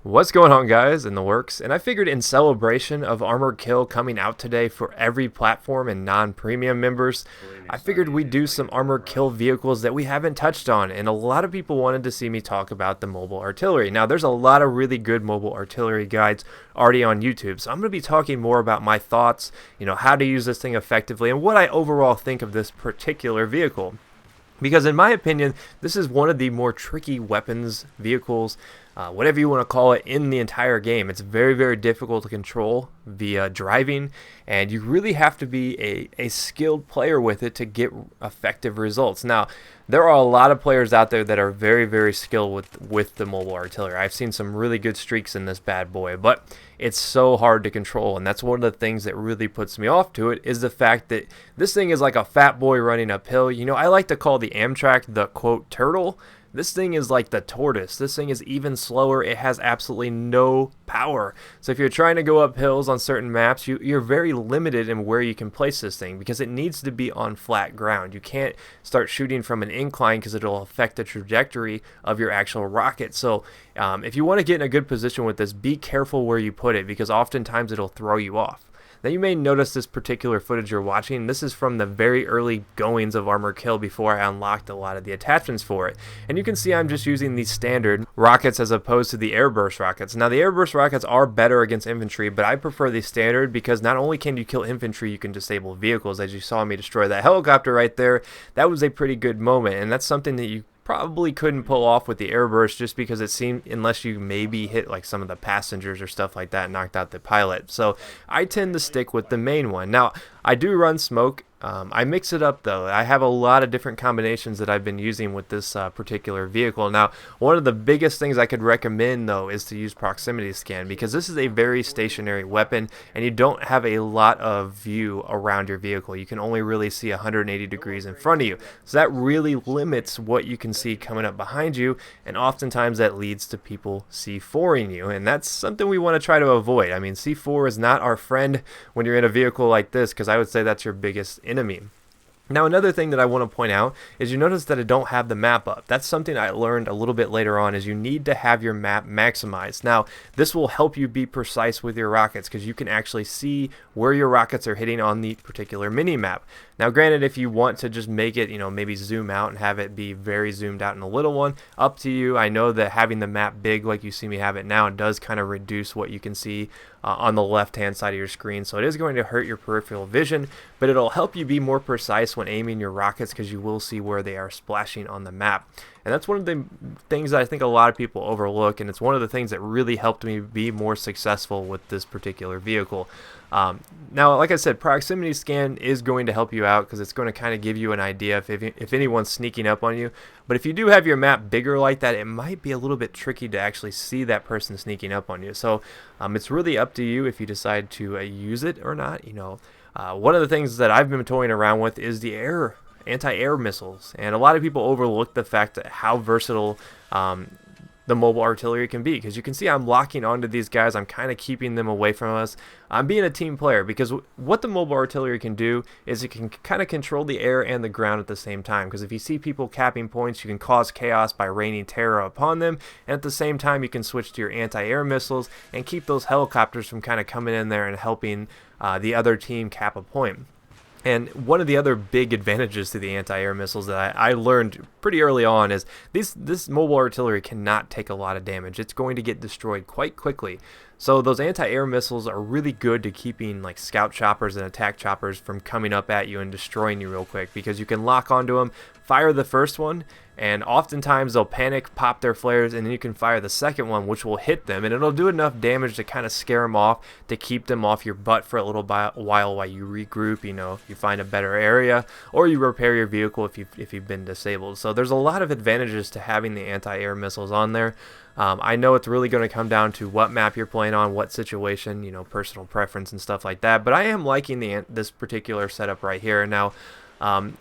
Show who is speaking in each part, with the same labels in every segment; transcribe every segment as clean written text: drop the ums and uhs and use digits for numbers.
Speaker 1: What's going on, guys, in the works? And I figured in celebration of Armored Kill coming out today for every platform and non-premium members, I figured we'd do some Armored Kill vehicles that we haven't touched on, and a lot of people wanted to see me talk about the mobile artillery. Now, there's a lot of really good mobile artillery guides already on YouTube, so I'm going to be talking more about my thoughts, how to use this thing effectively, and what I overall think of this particular vehicle. Because in my opinion, this is one of the more tricky weapons, vehicles, whatever you want to call it, in the entire game. It's very, very difficult to control via driving, and you really have to be a skilled player with it to get effective results. Now, there are a lot of players out there that are very, very skilled with the mobile artillery. I've seen some really good streaks in this bad boy, but it's so hard to control, and that's one of the things that really puts me off to it, is the fact that this thing is like a fat boy running uphill. I like to call the Amtrak the, quote, turtle. This thing is like the tortoise. This thing is even slower. It has absolutely no power. So if you're trying to go up hills on certain maps, you're very limited in where you can place this thing because it needs to be on flat ground. You can't start shooting from an incline because it'll affect the trajectory of your actual rocket. So if you want to get in a good position with this, be careful where you put it because oftentimes it'll throw you off. Now you may notice this particular footage you're watching. This is from the very early goings of Armored Kill before I unlocked a lot of the attachments for it. And you can see I'm just using these standard rockets as opposed to the airburst rockets. Now the airburst rockets are better against infantry, but I prefer the standard because not only can you kill infantry, you can disable vehicles. As you saw me destroy that helicopter right there, that was a pretty good moment, and that's something that you probably couldn't pull off with the airburst just because it seemed, unless you maybe hit like some of the passengers or stuff like that, knocked out the pilot. So I tend to stick with the main one. Now I do run smoke. I mix it up though. I have a lot of different combinations that I've been using with this particular vehicle. Now, one of the biggest things I could recommend though is to use proximity scan because this is a very stationary weapon and you don't have a lot of view around your vehicle. You can only really see 180 degrees in front of you. So that really limits what you can see coming up behind you, and oftentimes that leads to people C4ing you, and that's something we want to try to avoid. I mean, C4 is not our friend when you're in a vehicle like this because I would say that's your biggest enemy. Now another thing that I want to point out is you notice that I don't have the map up. That's something I learned a little bit later on, is you need to have your map maximized. Now this will help you be precise with your rockets because you can actually see where your rockets are hitting on the particular mini map. Now granted, if you want to just make it, maybe zoom out and have it be very zoomed out in a little one, up to you. I know that having the map big like you see me have it now does kind of reduce what you can see on the left hand side of your screen, so it is going to hurt your peripheral vision, but it'll help you be more precise when aiming your rockets because you will see where they are splashing on the map. And that's one of the things that I think a lot of people overlook, and it's one of the things that really helped me be more successful with this particular vehicle. Now, like I said, proximity scan is going to help you out because it's going to kind of give you an idea if anyone's sneaking up on you. But if you do have your map bigger like that, it might be a little bit tricky to actually see that person sneaking up on you. So it's really up to you if you decide to use it or not. One of the things that I've been toying around with is the anti-air missiles, and a lot of people overlook the fact that how versatile the mobile artillery can be, because you can see I'm locking onto these guys. I'm kind of keeping them away from us. I'm being a team player because what the mobile artillery can do is it can kind of control the air and the ground at the same time, because if you see people capping points, you can cause chaos by raining terror upon them, and at the same time you can switch to your anti-air missiles and keep those helicopters from kind of coming in there and helping the other team cap a point. And one of the other big advantages to the anti-air missiles that I learned pretty early on is this mobile artillery cannot take a lot of damage. It's going to get destroyed quite quickly. So those anti-air missiles are really good to keeping like scout choppers and attack choppers from coming up at you and destroying you real quick, because you can lock onto them, fire the first one, and oftentimes they'll panic, pop their flares, and then you can fire the second one, which will hit them, and it'll do enough damage to kind of scare them off, to keep them off your butt for a little while you regroup, you find a better area, or you repair your vehicle if you've been disabled. So there's a lot of advantages to having the anti-air missiles on there. I know it's really going to come down to what map you're playing on, what situation, personal preference and stuff like that, but I am liking this particular setup right here. Now,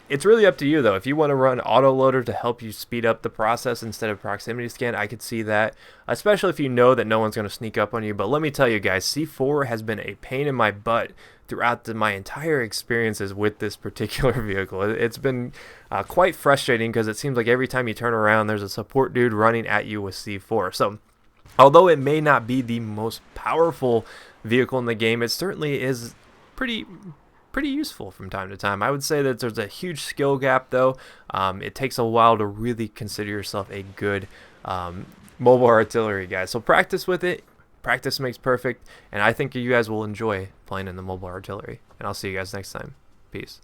Speaker 1: it's really up to you though. If you want to run autoloader to help you speed up the process instead of proximity scan, I could see that, especially if you know that no one's going to sneak up on you. But let me tell you guys, C4 has been a pain in my butt throughout my entire experiences with this particular vehicle. It's been quite frustrating because it seems like every time you turn around there's a support dude running at you with C4. So Although it may not be the most powerful vehicle in the game, it certainly is pretty pretty useful from time to time. I would say that there's a huge skill gap though. It takes a while to really consider yourself a good mobile artillery guy. So practice with it. Practice makes perfect, and I think you guys will enjoy playing in the mobile artillery. And I'll see you guys next time. Peace.